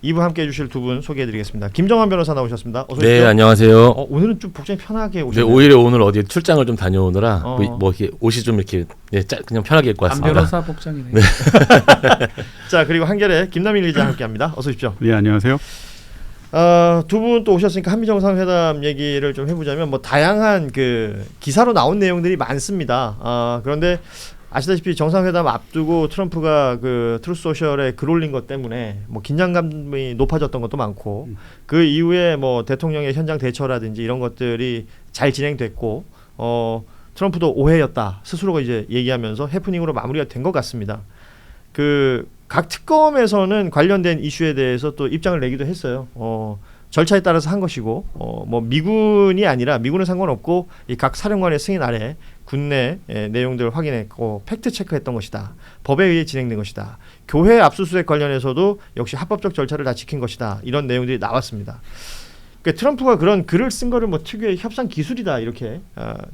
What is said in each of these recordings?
2부 함께 해주실 두 분 소개해드리겠습니다. 김정환 변호사 나오셨습니다. 어서 오십시오. 네, 안녕하세요. 오늘은 좀 복장이 편하게 네, 오셨네요. 오히려 오늘 어디 출장을 좀 다녀오느라 뭐 이렇게 옷이 좀 이렇게 그냥 편하게 입고 왔습니다. 안 변호사 복장이네. 네. 자, 그리고 한결의 김남일 기자 함께합니다. 어서 오십시오. 네, 안녕하세요. 두 분 또 오셨으니까 한미 정상회담 얘기를 좀 해보자면 뭐 다양한 그 기사로 나온 내용들이 많습니다. 그런데 아시다시피 정상회담 앞두고 트럼프가 그 트루스 소셜에 글 올린 것 때문에 뭐 긴장감이 높아졌던 것도 많고 그 이후에 뭐 대통령의 현장 대처라든지 이런 것들이 잘 진행됐고 트럼프도 오해였다 스스로가 이제 얘기하면서 해프닝으로 마무리가 된 것 같습니다. 그 각 특검에서는 관련된 이슈에 대해서 또 입장을 내기도 했어요. 절차에 따라서 한 것이고 뭐 미군이 아니라 미군은 상관없고 이 각 사령관의 승인 아래 군내 내용들을 확인했고 팩트 체크했던 것이다. 법에 의해 진행된 것이다. 교회 압수수색 관련해서도 역시 합법적 절차를 다 지킨 것이다. 이런 내용들이 나왔습니다. 그러니까 트럼프가 그런 글을 쓴 거를 뭐 특유의 협상 기술이다 이렇게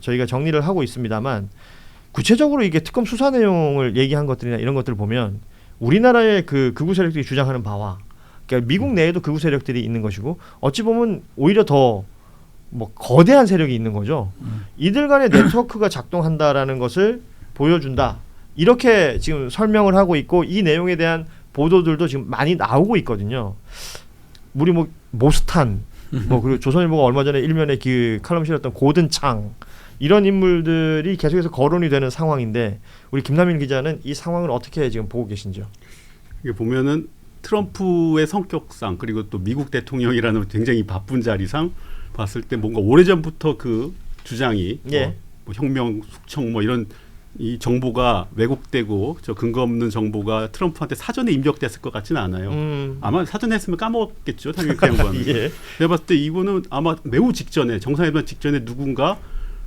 저희가 정리를 하고 있습니다만 구체적으로 이게 특검 수사 내용을 얘기한 것들이나 이런 것들을 보면 우리나라의 그 극우 세력들이 주장하는 바와 그러니까 미국 내에도 극우 세력들이 있는 것이고 어찌 보면 오히려 더 뭐 거대한 세력이 있는 거죠. 이들 간의 네트워크가 작동한다라는 것을 보여준다. 이렇게 지금 설명을 하고 있고 이 내용에 대한 보도들도 지금 많이 나오고 있거든요. 우리 뭐 모스탄 뭐 그리고 조선일보가 얼마 전에 일면에 그 칼럼 실었던 고든창 이런 인물들이 계속해서 거론이 되는 상황인데 우리 김남일 기자는 이 상황을 어떻게 지금 보고 계신지요? 이게 보면은 트럼프의 성격상 그리고 또 미국 대통령이라는 굉장히 바쁜 자리상 봤을 때 뭔가 오래전부터 그 주장이 뭐 혁명 숙청 뭐 이런 이 정보가 왜곡되고 저 근거 없는 정보가 트럼프한테 사전에 입력됐을 것 같지는 않아요. 아마 사전에 했으면 까먹었겠죠. 당연히 그 양반은. 예. 내가 봤을 때 이분은 아마 매우 직전에 정상회담 직전에 누군가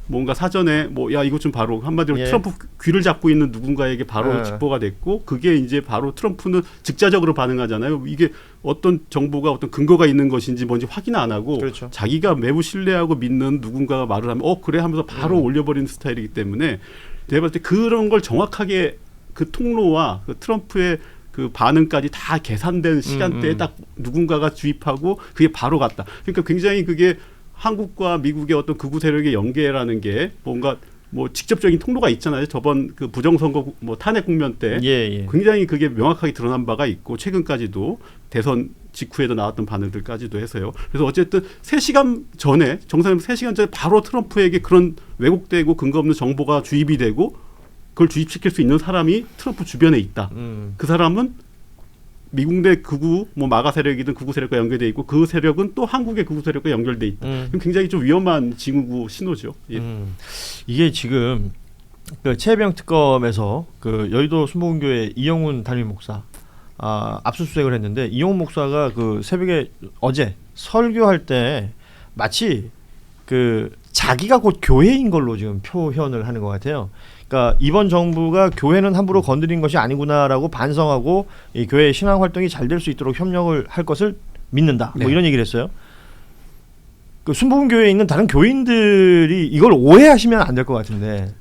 뭔가 사전에 뭐 야 이거 좀 바로 한마디로 트럼프 귀를 잡고 있는 누군가에게 바로 직보가 됐고 그게 이제 바로 트럼프는 즉자적으로 반응하잖아요. 이게 어떤 정보가 어떤 근거가 있는 것인지 뭔지 확인 안 하고 그렇죠. 자기가 매우 신뢰하고 믿는 누군가가 말을 하면 그래 하면서 바로 올려버리는 스타일이기 때문에 내가 봤을 때 그런 걸 정확하게 그 통로와 그 트럼프의 그 반응까지 다 계산된 시간대에 딱 누군가가 주입하고 그게 바로 갔다. 그러니까 굉장히 그게 한국과 미국의 어떤 극우 세력의 연계라는 게 뭔가 뭐 직접적인 통로가 있잖아요. 저번 그 부정선거 뭐 탄핵 국면 때 굉장히 그게 명확하게 드러난 바가 있고 최근까지도 대선 직후에도 나왔던 반응들까지도 해서요. 그래서 어쨌든 3시간 전에 정상회담 3시간 전에 바로 트럼프에게 그런 왜곡되고 근거 없는 정보가 주입이 되고 그걸 주입시킬 수 있는 사람이 트럼프 주변에 있다. 그 사람은 미국 내 극우 뭐 마가 세력이든 극우 세력과 연결돼 있고 그 세력은 또 한국의 극우 세력과 연결돼 있다. 굉장히 좀 위험한 징후 신호죠. 예. 이게 지금 그 최혜병 특검에서 그 여의도 순복음교회 이영훈 담임 목사 압수수색을 했는데 이영훈 목사가 그 새벽에 어제 설교할 때 마치 그 자기가 곧 교회인 걸로 지금 표현을 하는 것 같아요. 그러니까 이번 정부가 교회는 함부로 건드린 것이 아니구나라고 반성하고 이 교회의 신앙 활동이 잘 될 수 있도록 협력을 할 것을 믿는다. 뭐 이런 얘기를 했어요. 그 순복음 교회에 있는 다른 교인들이 이걸 오해하시면 안 될 것 같은데.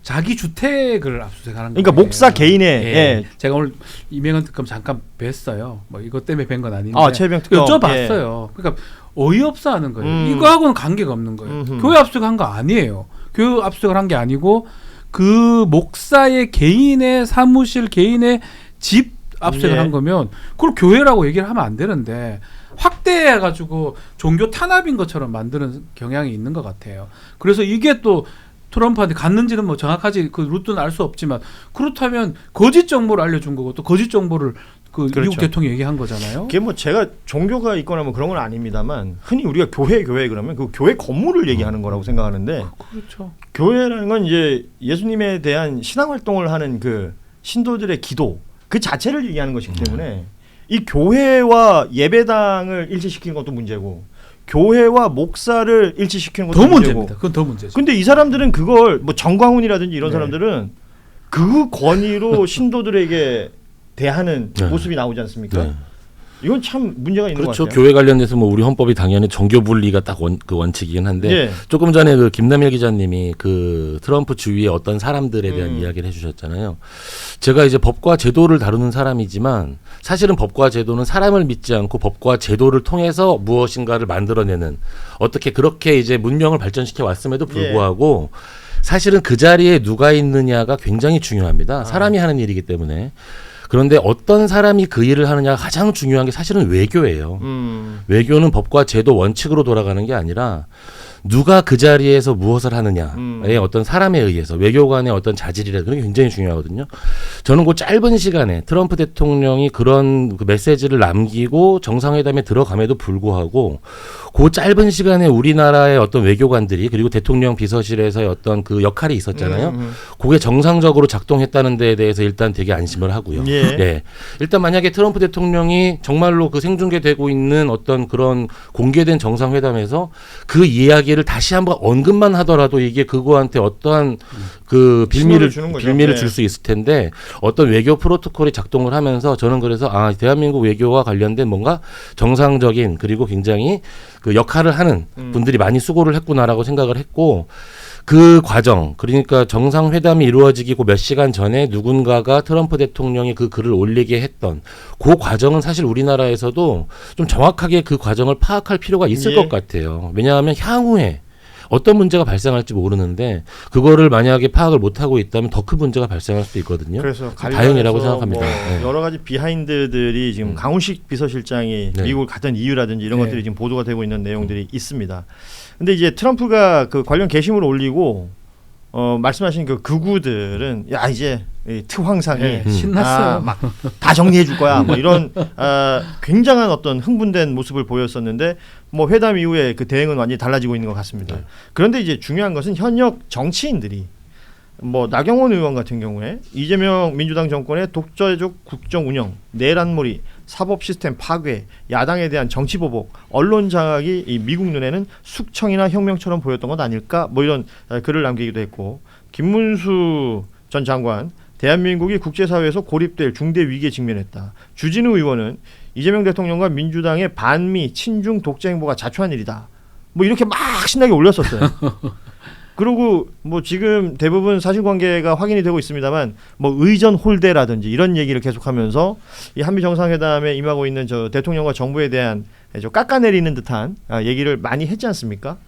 자기 주택을 압수수색하는 거예요. 그러니까 목사 개인의 제가 오늘 이명헌 특검 잠깐 뵀어요. 뭐 이것 때문에 뵌 건 아닌데. 최혜병 특검 여쭤봤어요. 그러니까 어이없어하는 거예요. 이거하고는 관계가 없는 거예요. 교회 압수수색한 거 아니에요. 교회 압수수색을 한 게 아니고 그 목사의 개인의 사무실 개인의 집 압수수색을 한 거면 그걸 교회라고 얘기를 하면 안 되는데 확대해가지고 종교 탄압인 것처럼 만드는 경향이 있는 것 같아요. 그래서 이게 또 트럼프한테 갔는지는 뭐 정확하지 그 루트는 알 수 없지만 그렇다면 거짓 정보를 알려준 거고 또 거짓 정보를 그 미국 대통령이 얘기한 거잖아요. 그게 뭐 제가 종교가 있거나 뭐 그런 건 아닙니다만 흔히 우리가 교회 그러면 그 교회 건물을 얘기하는 거라고 생각하는데 그렇죠. 교회라는 건 이제 예수님에 대한 신앙 활동을 하는 그 신도들의 기도 그 자체를 얘기하는 것이기 때문에 이 교회와 예배당을 일치시키는 것도 문제고 교회와 목사를 일치시키는 것도 더 문제고. 문제입니다. 그건 더 문제죠. 근데 이 사람들은 그걸 뭐 정광훈이라든지 이런 사람들은 그 권위로 신도들에게 대하는 모습이 나오지 않습니까? 이건 참 문제가 있는 그렇죠. 것 같아요. 교회 관련돼서 뭐 우리 헌법이 당연히 정교 분리가 딱 그 원칙이긴 한데 예. 조금 전에 그 김남일 기자님이 그 트럼프 주위의 어떤 사람들에 대한 이야기를 해주셨잖아요. 제가 이제 법과 제도를 다루는 사람이지만 사실은 법과 제도는 사람을 믿지 않고 법과 제도를 통해서 무엇인가를 만들어내는 어떻게 그렇게 이제 문명을 발전시켜 왔음에도 불구하고 사실은 그 자리에 누가 있느냐가 굉장히 중요합니다. 사람이 하는 일이기 때문에. 그런데 어떤 사람이 그 일을 하느냐가 가장 중요한 게 사실은 외교예요. 외교는 법과 제도 원칙으로 돌아가는 게 아니라 누가 그 자리에서 무엇을 하느냐의 어떤 사람에 의해서 외교관의 어떤 자질이라 그런 게 굉장히 중요하거든요. 저는 그 짧은 시간에 트럼프 대통령이 그런 그 메시지를 남기고 정상회담에 들어감에도 불구하고 그 짧은 시간에 우리나라의 어떤 외교관들이 그리고 대통령 비서실에서의 어떤 그 역할이 있었잖아요. 그게 정상적으로 작동했다는 데에 대해서 일단 되게 안심을 하고요. 예. 일단 만약에 트럼프 대통령이 정말로 그 생중계되고 있는 어떤 그런 공개된 정상회담에서 그 이야기를 다시 한번 언급만 하더라도 이게 그거한테 어떠한 그 빌미를 줄 수 있을 텐데 어떤 외교 프로토콜이 작동을 하면서 저는 그래서 대한민국 외교와 관련된 뭔가 정상적인 그리고 굉장히 그 역할을 하는 분들이 많이 수고를 했구나라고 생각을 했고 그 과정 그러니까 정상회담이 이루어지기 몇 시간 전에 누군가가 트럼프 대통령이 그 글을 올리게 했던 그 과정은 사실 우리나라에서도 좀 정확하게 그 과정을 파악할 필요가 있을 것 같아요. 왜냐하면 향후에 어떤 문제가 발생할지 모르는데 그거를 만약에 파악을 못하고 있다면 더 큰 문제가 발생할 수도 있거든요. 그래서 다행이라고 생각합니다. 뭐 여러 가지 비하인드들이 지금 강훈식 비서실장이 미국을 갔던 이유라든지 이런 것들이 지금 보도가 되고 있는 내용들이 있습니다. 근데 이제 트럼프가 그 관련 게시물을 올리고 말씀하신 그 극우들은 야 이제 특황상이 신났어요. 막 다 정리해 줄 거야. 뭐 이런 굉장한 어떤 흥분된 모습을 보였었는데 뭐 회담 이후에 그 대응은 완전히 달라지고 있는 것 같습니다. 그런데 이제 중요한 것은 현역 정치인들이 뭐 나경원 의원 같은 경우에 이재명 민주당 정권의 독재적 국정 운영, 내란몰이, 사법 시스템 파괴, 야당에 대한 정치 보복, 언론 장악이 이 미국 눈에는 숙청이나 혁명처럼 보였던 것 아닐까? 뭐 이런 글을 남기기도 했고 김문수 전 장관 대한민국이 국제사회에서 고립될 중대 위기에 직면했다. 주진우 의원은 이재명 대통령과 민주당의 반미 친중 독재 행보가 자초한 일이다. 뭐 이렇게 막 신나게 올렸었어요. 그리고 뭐 지금 대부분 사실관계가 확인이 되고 있습니다만 뭐 의전 홀대라든지 이런 얘기를 계속하면서 이 한미 정상회담에 임하고 있는 저 대통령과 정부에 대한 저 깎아내리는 듯한 얘기를 많이 했지 않습니까?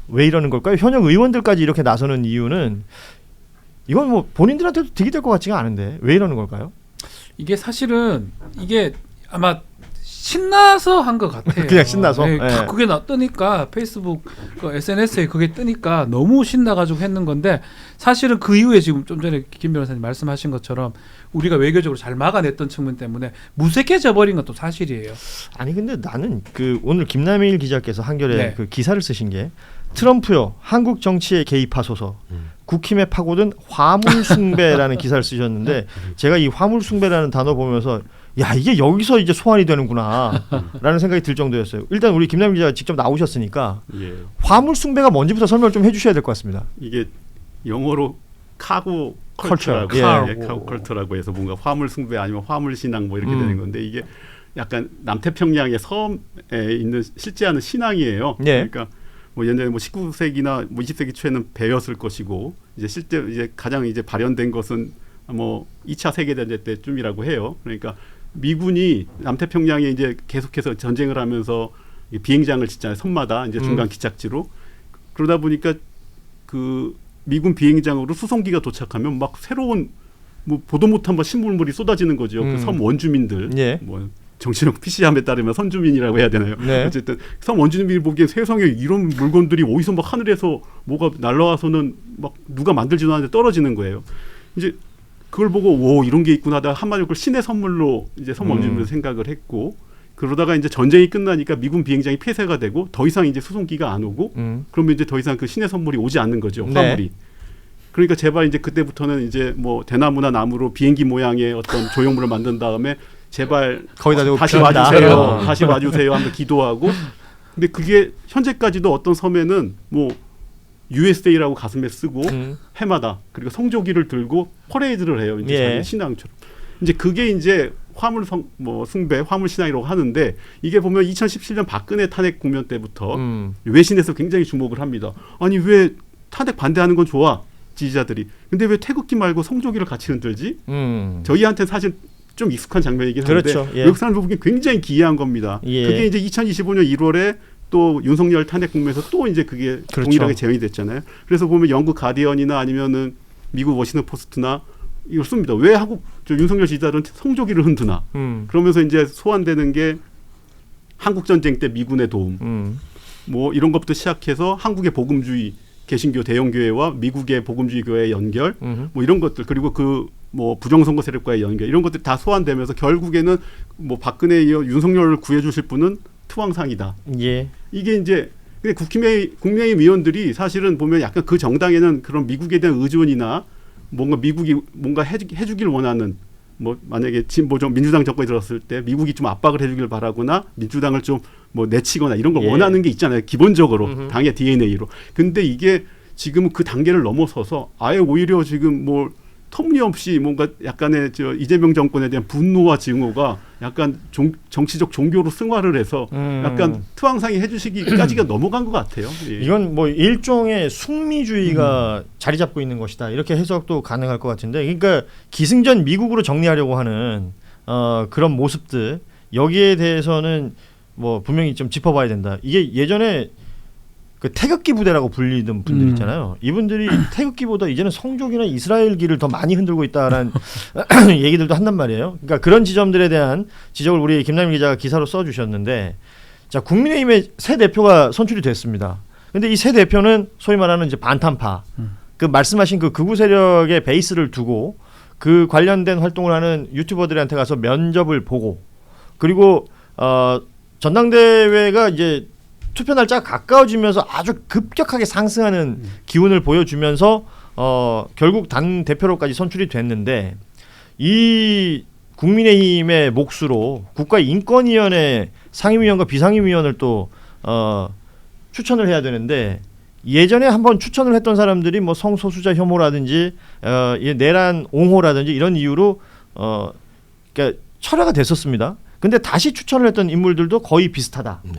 왜 이러는 걸까요? 현역 의원들까지 이렇게 나서는 이유는 이건 뭐 본인들한테도 득이 될 것 같지가 않은데 왜 이러는 걸까요? 이게 사실은 이게 아마 신나서 한 것 같아요. 그냥 신나서? 다 그게 뜨니까 페이스북 SNS에 그게 뜨니까 너무 신나가지고 했는 건데 사실은 그 이후에 지금 좀 전에 김 변호사님 말씀하신 것처럼 우리가 외교적으로 잘 막아냈던 측면 때문에 무색해져 버린 것도 사실이에요. 아니 근데 나는 그 오늘 김남일 기자께서 한겨레 그 기사를 쓰신 게 트럼프요 한국 정치에 개입하소서 국힘에 파고든 화물숭배라는 기사를 쓰셨는데 제가 이 화물숭배라는 단어 보면서 야 이게 여기서 이제 소환이 되는구나 라는 생각이 들 정도였어요. 일단 우리 김남일 기자가 직접 나오셨으니까 화물숭배가 뭔지부터 설명을 좀 해주셔야 될 것 같습니다. 이게 영어로 카고 컬처라고 카고 컬처라고 해서 뭔가 화물숭배 아니면 화물신앙 뭐 이렇게 되는 건데 이게 약간 남태평양의 섬에 있는 실제 하는 신앙이에요. 그러니까 뭐 옛날에 뭐 19세기나 뭐 20세기 초에는 배였을 것이고 이제 실제 이제 가장 이제 발현된 것은 뭐 2차 세계대전 때쯤이라고 해요. 그러니까 미군이 남태평양에 이제 계속해서 전쟁을 하면서 비행장을 짓잖아요. 섬마다 이제 중간 기착지로. 그러다 보니까 그 미군 비행장으로 수송기가 도착하면 막 새로운 뭐 보도 못한 신문물이 쏟아지는 거죠. 그 섬 원주민들. 뭐 정치적 PC함에 따르면 선주민이라고 해야 되나요? 어쨌든 섬 원주민들이 보기엔 세상에 이런 물건들이 어디서 막 하늘에서 뭐가 날라와서는 막 누가 만들지도 않는데 떨어지는 거예요. 이제 그걸 보고 오 이런 게 있구나 하다가 한마디로 그걸 신의 선물로 이제 섬 원주민들 생각을 했고 그러다가 이제 전쟁이 끝나니까 미군 비행장이 폐쇄가 되고 더 이상 이제 수송기가 안 오고 그러면 이제 더 이상 그 신의 선물이 오지 않는 거죠. 화물이. 그러니까 제발 이제 그때부터는 이제 뭐 대나무나 나무로 비행기 모양의 어떤 조형물을 만든 다음에 제발 다시 와주세요. 다시 와주세요 하면서 기도하고 근데 그게 현재까지도 어떤 섬에는 뭐 USA라고 가슴에 쓰고 해마다 그리고 성조기를 들고 퍼레이드를 해요. 이제 자기 신앙처럼. 이제 그게 이제 숭배, 화물 신앙이라고 하는데 이게 보면 2017년 박근혜 탄핵 국면 때부터 외신에서 굉장히 주목을 합니다. 아니 왜 탄핵 반대하는 건 좋아 지지자들이. 근데 왜 태극기 말고 성조기를 같이 흔들지? 저희한테는 사실 좀 익숙한 장면이긴 한데 그렇죠. 예. 외국 사람들 보기엔 굉장히 기이한 겁니다. 예. 그게 이제 2025년 1월에 또 윤석열 탄핵 국면에서 또 이제 그게 그렇죠. 동일하게 재현이 됐잖아요. 그래서 보면 영국 가디언이나 아니면은 미국 워싱턴 포스트나 이걸 씁니다. 왜 윤석열 지지자들은 성조기를 흔드나? 그러면서 이제 소환되는 게 한국 전쟁 때 미군의 도움, 뭐 이런 것부터 시작해서 한국의 복음주의 개신교 대형교회와 미국의 복음주의 교회의 연결, 뭐 이런 것들 그리고 뭐 부정선거 세력과의 연결 이런 것들이 다 소환되면서 결국에는 뭐 박근혜에 이어 윤석열을 구해주실 분은 투항상이다. 예. 이게 이제 국민의힘 의원들이 사실은 보면 약간 그 정당에는 그런 미국에 대한 의존이나 뭔가 미국이 뭔가 해주길 원하는 뭐 만약에 진보정 민주당 정권이 들었을 때 미국이 좀 압박을 해주길 바라거나 민주당을 좀 뭐 내치거나 이런 걸 예. 원하는 게 있잖아요. 기본적으로 당의 DNA로. 근데 이게 지금은 그 단계를 넘어서서 아예 오히려 지금 뭐 터무니없이 뭔가 약간의 이재명 정권에 대한 분노와 증오가 약간 정치적 종교로 승화를 해서 약간 투항상이 해주시기까지가 넘어간 것 같아요. 예. 이건 뭐 일종의 숙미주의가 자리 잡고 있는 것이다. 이렇게 해석도 가능할 것 같은데, 그러니까 기승전 미국으로 정리하려고 하는 그런 모습들, 여기에 대해서는 뭐 분명히 좀 짚어봐야 된다. 이게 예전에 그 태극기 부대라고 불리던 분들 있잖아요. 이분들이 태극기보다 이제는 성족이나 이스라엘기를 더 많이 흔들고 있다라는 얘기들도 한단 말이에요. 그러니까 그런 지점들에 대한 지적을 우리 김남일 기자가 기사로 써주셨는데, 자, 국민의힘의 새 대표가 선출이 됐습니다. 근데 이 새 대표는 소위 말하는 이제 반탄파, 그 말씀하신 그 극우 세력의 베이스를 두고 그 관련된 활동을 하는 유튜버들한테 가서 면접을 보고, 그리고 전당대회가 이제 투표 날짜가 가까워지면서 아주 급격하게 상승하는 기운을 보여주면서 결국 당 대표로까지 선출이 됐는데, 이 국민의힘의 몫으로 국가인권위원회 상임위원과 비상임위원을 또 추천을 해야 되는데, 예전에 한번 추천을 했던 사람들이 뭐 성소수자 혐오라든지 내란 옹호라든지 이런 이유로 그러니까 철회가 됐었습니다. 근데 다시 추천을 했던 인물들도 거의 비슷하다. 네.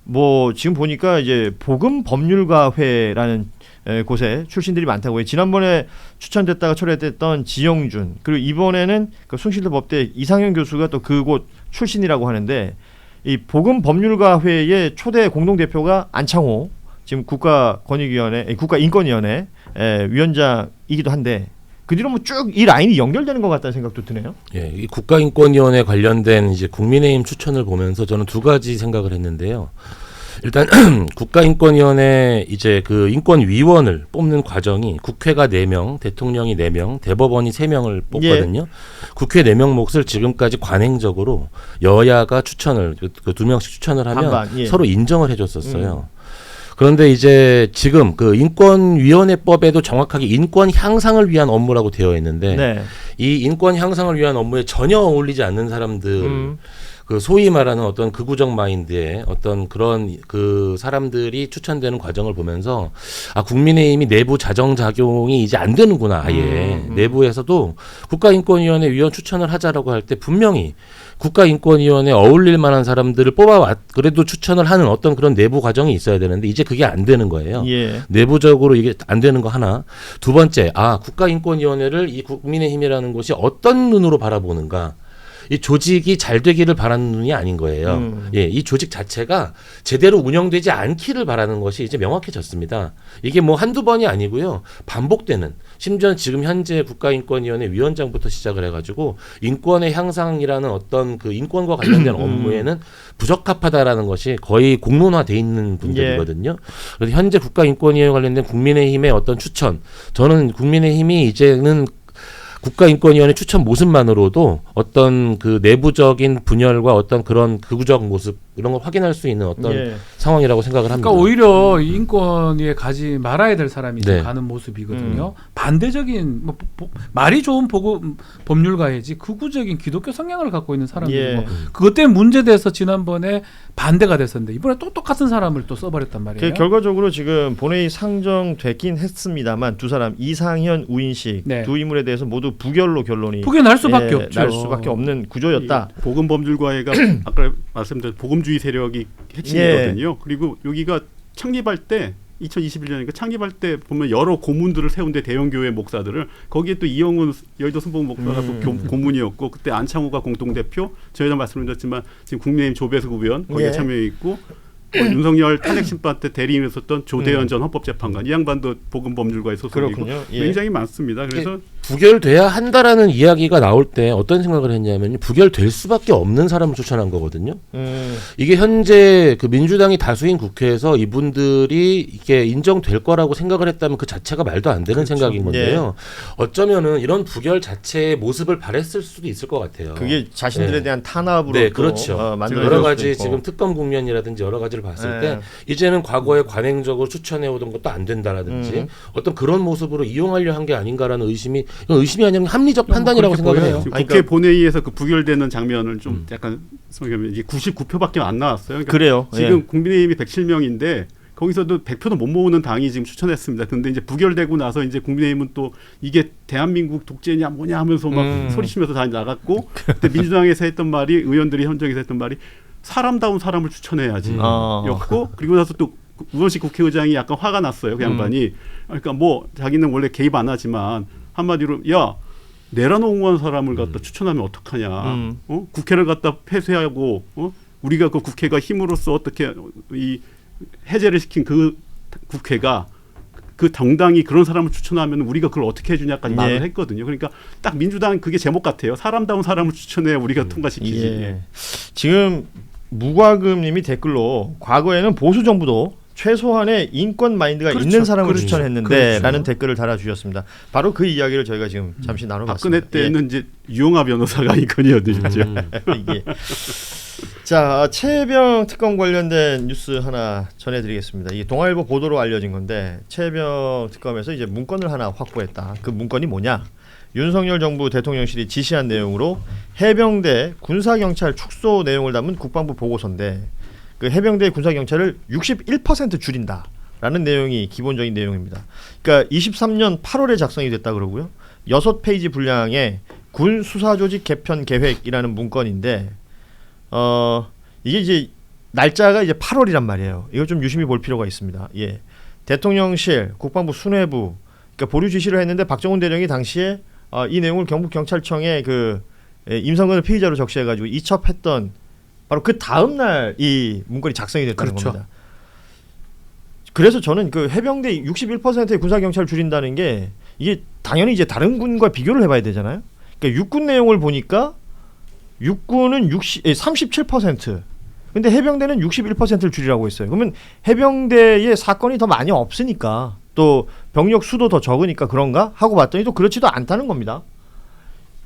뭐 지금 보니까 이제 보금법률가회라는 곳에 출신들이 많다고 해요. 지난번에 추천됐다가 철회됐던 지영준, 그리고 이번에는 그 숭실대 법대 이상현 교수가 또 그곳 출신이라고 하는데, 이 보금법률가회의 초대 공동대표가 안창호, 지금 국가인권위원회 위원장이기도 한데, 그 뒤로 뭐 쭉 이 라인이 연결되는 것 같다는 생각도 드네요. 예, 이 국가인권위원회 관련된 이제 국민의힘 추천을 보면서 저는 두 가지 생각을 했는데요. 일단 국가인권위원회 이제 그 인권위원을 뽑는 과정이 국회가 4명, 대통령이 4명, 대법원이 3명을 뽑거든요. 예. 국회 4명 몫을 지금까지 관행적으로 여야가 추천을 그 2명씩 추천을 하면 반반, 예. 서로 인정을 해줬었어요. 그런데 이제 지금 그 인권위원회법에도 정확하게 인권 향상을 위한 업무라고 되어 있는데, 네. 이 인권 향상을 위한 업무에 전혀 어울리지 않는 사람들, 그 소위 말하는 어떤 극우적 마인드의 어떤 그런 그 사람들이 추천되는 과정을 보면서, 아, 국민의힘이 내부 자정작용이 이제 안 되는구나. 아예 내부에서도 국가인권위원회 위원 추천을 하자라고 할 때 분명히 국가인권위원회에 어울릴 만한 사람들을 그래도 추천을 하는 어떤 그런 내부 과정이 있어야 되는데, 이제 그게 안 되는 거예요. 예. 내부적으로 이게 안 되는 거 하나. 두 번째, 국가인권위원회를 이 국민의힘이라는 곳이 어떤 눈으로 바라보는가. 이 조직이 잘 되기를 바라는 눈이 아닌 거예요. 예, 이 조직 자체가 제대로 운영되지 않기를 바라는 것이 이제 명확해졌습니다. 이게 뭐 한두 번이 아니고요. 반복되는, 심지어 지금 현재 국가인권위원회 위원장부터 시작을 해가지고 인권의 향상이라는 어떤 그 인권과 관련된 업무에는 부적합하다라는 것이 거의 공론화돼 있는 분들이거든요. 그래서 현재 국가인권위원회 관련된 국민의힘의 어떤 추천, 저는 국민의힘이 이제는 국가인권위원회 추천 모습만으로도 어떤 그 내부적인 분열과 어떤 그런 극우적 모습, 이런 걸 확인할 수 있는 어떤 예. 상황이라고 생각을 합니다. 그러니까 오히려 인권위에 가지 말아야 될 사람이 네. 가는 모습이거든요. 반대적인 말이 좋은 법률가이지 극우적인 기독교 성향을 갖고 있는 사람이 예. 뭐 그것 때문에 문제돼서 지난번에 반대가 됐었는데 이번에 또 똑같은 사람을 또 써버렸단 말이에요. 결과적으로 지금 본회의 상정되긴 했습니다만 두 사람 이상현, 우인식 네. 두 인물에 대해서 모두 부결로 결론이 그게 날 수밖에 없죠. 날 수밖에 없는 구조였다. 복음범죄과회가 아까 말씀드린 복음주의 세력이 핵심이거든요. 그리고 여기가 창립할 때 2021년이니까 창립할 때 보면 여러 고문들을 세운데 대형교회 목사들을 거기에 또 이영훈 여의도 순복 목사가 또 고문이었고 그때 안창호가 공동대표 저희가 말씀드렸지만 지금 국민의힘 조배석 의원 거기에 예. 참여해 있고 윤석열 탄핵 심판 때 대리인을 썼던 조대현 전 헌법재판관 이 양반도 복음범죄과의 소속이고 그렇군요. 예. 굉장히 많습니다. 그래서 부결돼야 한다라는 이야기가 나올 때 어떤 생각을 했냐면 부결될 수밖에 없는 사람을 추천한 거거든요. 이게 현재 그 민주당이 다수인 국회에서 이분들이 이게 인정될 거라고 생각을 했다면 그 자체가 말도 안 되는 생각인 건데요. 어쩌면은 이런 부결 자체의 모습을 바랬을 수도 있을 것 같아요. 그게 자신들에 네. 대한 탄압으로 네, 또, 그렇죠. 만들어질 여러 수도 가지 있고. 지금 특검 국면이라든지 여러 가지를 봤을 네. 때 이제는 과거에 관행적으로 추천해오던 것도 안 된다라든지 어떤 그런 모습으로 이용하려 한 게 아닌가라는 의심이 이건 의심이 아니라 합리적 판단이라고 생각을 해요. 지금 아니, 국회 본회의에서 그 부결되는 장면을 좀 약간 소개하면 이게 99표밖에 안 나왔어요. 그러니까 그래요. 지금 국민의힘이 107명인데 거기서도 100표도 못 모으는 당이 지금 추천했습니다. 근데 이제 부결되고 나서 이제 국민의힘은 또 이게 대한민국 독재냐 뭐냐 하면서 막 소리치면서 다 나갔고 그때 민주당에서 했던 말이 의원들이 현장에서 했던 말이 사람다운 사람을 추천해야지 였고 그리고 나서 또 우원식 국회의장이 약간 화가 났어요. 그 양반이. 그러니까 뭐 자기는 원래 개입 안 하지만 한마디로 야 내란옹호한 사람을 갖다 추천하면 어떡하냐. 어? 국회를 갖다 폐쇄하고 우리가 그 국회가 힘으로써 어떻게 이 해제를 시킨 그 국회가 그 정당이 그런 사람을 추천하면 우리가 그걸 어떻게 해주냐까지 말을 했거든요. 그러니까 딱 민주당 그게 제목 같아요. 사람다운 사람을 추천해야 우리가 통과시키지. 예. 지금 무과금님이 댓글로 과거에는 보수 정부도 최소한의 인권 마인드가 그렇죠. 있는 사람을 그렇죠. 추천했는데 그렇죠. 라는 댓글을 달아주셨습니다. 바로 그 이야기를 저희가 지금 잠시 나눠봤습니다. 박근혜 때는 이제 유영하 변호사가 인권이었죠. 이게. 자, 최혜병 특검 관련된 뉴스 하나 전해드리겠습니다. 이게 동아일보 보도로 알려진 건데 최혜병 특검에서 이제 문건을 하나 확보했다. 그 문건이 뭐냐? 윤석열 정부 대통령실이 지시한 내용으로 해병대 군사경찰 축소 내용을 담은 국방부 보고서인데 그 해병대 군사경찰을 61% 줄인다라는 내용이 기본적인 내용입니다. 그러니까 23년 8월에 작성이 됐다 그러고요. 6페이지 분량의 군 수사조직 개편 계획이라는 문건인데 이게 이제 날짜가 이제 8월이란 말이에요. 이거 좀 유심히 볼 필요가 있습니다. 예. 대통령실, 국방부 수뇌부, 그러니까 보류 지시를 했는데 박정훈 대령이 당시에 이 내용을 경북경찰청에 그 임성근을 피의자로 적시해가지고 이첩했던 바로 그 다음 날 이 문건이 작성이 됐다는 그렇죠. 겁니다. 그래서 저는 그 해병대 61%의 군사경찰 줄인다는 게 이게 당연히 이제 다른 군과 비교를 해봐야 되잖아요. 그러니까 육군 내용을 보니까 육군은 37%. 근데 해병대는 61%를 줄이라고 했어요. 그러면 해병대의 사건이 더 많이 없으니까 또 병력 수도 더 적으니까 그런가 하고 봤더니 또 그렇지도 않다는 겁니다.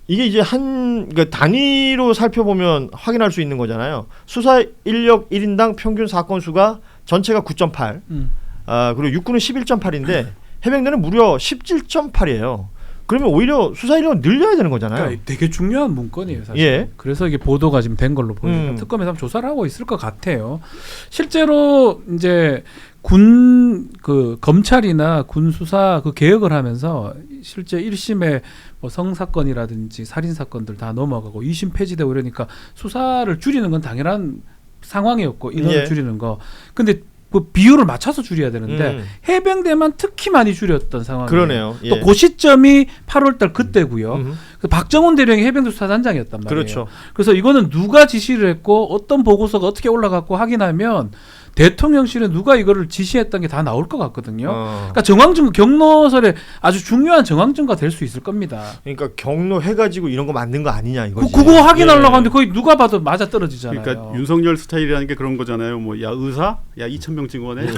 이게 이제 그러니까 단위로 살펴보면 확인할 수 있는 거잖아요. 수사 인력 1인당 평균 사건 수가 전체가 9.8. 그리고 육군은 11.8인데 해병대는 무려 17.8이에요. 그러면 오히려 수사 인력을 늘려야 되는 거잖아요. 그러니까 되게 중요한 문건이에요, 사실. 예. 그래서 이게 보도가 지금 된 걸로 보니까 특검에서 한번 조사를 하고 있을 것 같아요. 실제로 이제 군 그 검찰이나 군 수사 그 개혁을 하면서 실제 1심에 뭐 성사건이라든지 살인 사건들 다 넘어가고 2심 폐지되고 이러니까 수사를 줄이는 건 당연한 상황이었고 인원을 예. 줄이는 거. 근데 그 비율을 맞춰서 줄여야 되는데 해병대만 특히 많이 줄였던 상황이에요. 그러네요. 예. 또 그 시점이 8월달 그때고요. 그 박정훈 대령이 해병대 수사단장이었단 말이에요. 그렇죠. 그래서 이거는 누가 지시를 했고 어떤 보고서가 어떻게 올라갔고 확인하면 대통령실에 누가 이거를 지시했던 게 다 나올 것 같거든요. 그러니까 정황증거 경로설에 아주 중요한 정황증거가 될 수 있을 겁니다. 그러니까 경로 해가지고 이런 거 만든 거 아니냐 이거지. 그거 확인하려고 예. 하는데 거의 누가 봐도 맞아 떨어지잖아요. 그러니까 윤석열 스타일이라는 게 그런 거잖아요. 뭐 야 의사, 야 2,000명 증원해,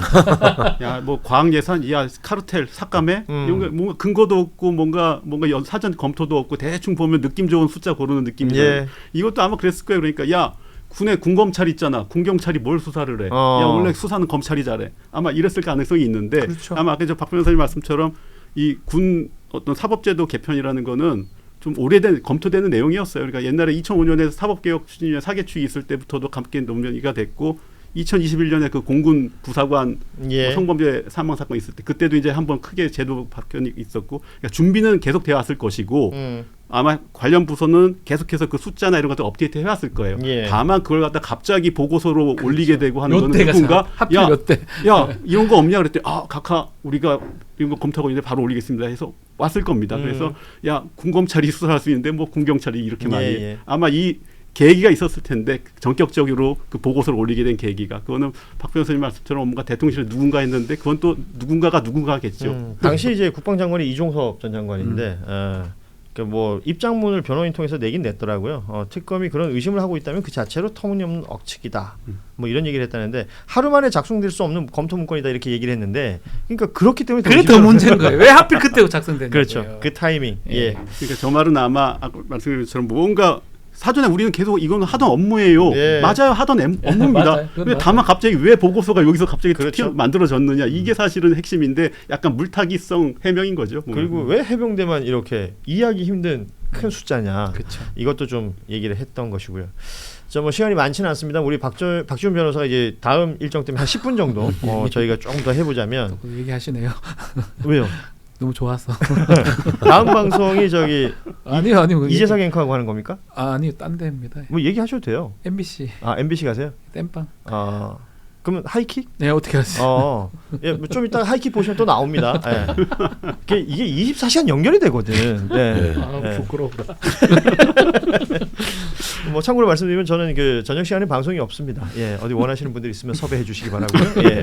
야 뭐 과학 예산, 야 카르텔 삭감해. 이런 거 뭔가 근거도 없고 뭔가 사전 검토도 없고 대충 보면 느낌 좋은 숫자 고르는 느낌이잖아요. 예. 이것도 아마 그랬을 거예요. 그러니까 야 군에 군검찰 있잖아. 군경찰이 뭘 수사를 해? 야 원래 수사는 검찰이 잘해. 아마 이랬을 가능성이 있는데 그렇죠. 아마 아까 박 변호사님 말씀처럼 이 군 어떤 사법제도 개편이라는 거는 좀 오래된 검토되는 내용이었어요. 그러니까 옛날에 2005년에 사법개혁 추진위원 사개추위 있을 때부터도 함께 논의가 됐고 2021년에 그 공군 부사관 예. 성범죄 사망 사건 있을 때 그때도 이제 한번 크게 제도 바뀌이 있었고 그러니까 준비는 계속 되어 왔을 것이고 아마 관련 부서는 계속해서 그 숫자나 이런 것들 업데이트 해왔을 거예요. 예. 다만 그걸 갖다 갑자기 보고서로 올리게 되고 하는 거는 때가 누군가 하필 몇 대. 야 이런 거 없냐 그랬더니 각하 우리가 이런 거 검토하고 있는데 바로 올리겠습니다 해서 왔을 겁니다. 그래서 야 군검찰이 수사할 수 있는데 뭐 군경찰이 이렇게 많이 예. 아마 이 계기가 있었을 텐데 전격적으로 그 보고서를 올리게 된 계기가 그거는 박 변호사님 말씀처럼 뭔가 대통령실에 누군가 했는데 그건 또 누군가겠죠. 당시 이제 국방장관이 이종섭 전 장관인데 뭐 입장문을 변호인 통해서 내긴 냈더라고요. 특검이 그런 의심을 하고 있다면 그 자체로 터무니없는 억측이다. 뭐 이런 얘기를 했다는데 하루 만에 작성될 수 없는 검토 문건이다 이렇게 얘기를 했는데 그러니까 그렇기 때문에 그게 더 문제인 거예요. 왜 하필 그때 작성된 그렇죠. 거예요? 그 타이밍. 예. 그러니까 저 말은 아마 아까 말씀드린 것처럼 뭔가 사전에 우리는 계속 이거는 하던 업무예요. 예. 맞아요. 하던 업무입니다. 맞아요. 근데 다만 갑자기 왜 보고서가 여기서 갑자기 그렇죠. 만들어졌느냐. 이게 사실은 핵심인데 약간 물타기성 해명인 거죠. 그리고 왜 해병대만 이렇게 이해하기 힘든 큰 숫자냐. 그렇죠. 이것도 좀 얘기를 했던 것이고요. 뭐 시간이 많지는 않습니다. 우리 박지훈 변호사가 이제 다음 일정 때문에 한 10분 정도 저희가 조금 더 해보자면 그 얘기하시네요. 왜요? 너무 좋아서. 다음 방송이 아니요. 이재석 앵커하고 하는 겁니까? 아니요, 딴 데입니다. 뭐 얘기하셔도 돼요. MBC. MBC 가세요? 땜빵. 그러면 하이킥? 네, 어떻게 하세요? 예, 뭐좀 이따 하이킥 보시면 또 나옵니다. 예. 이게 24시간 연결이 되거든. 네. 부끄러워라. 뭐 참고로 말씀드리면 저는 그 저녁 시간에 방송이 없습니다. 예, 어디 원하시는 분들 있으면 섭외해 주시기 바라고요. 예.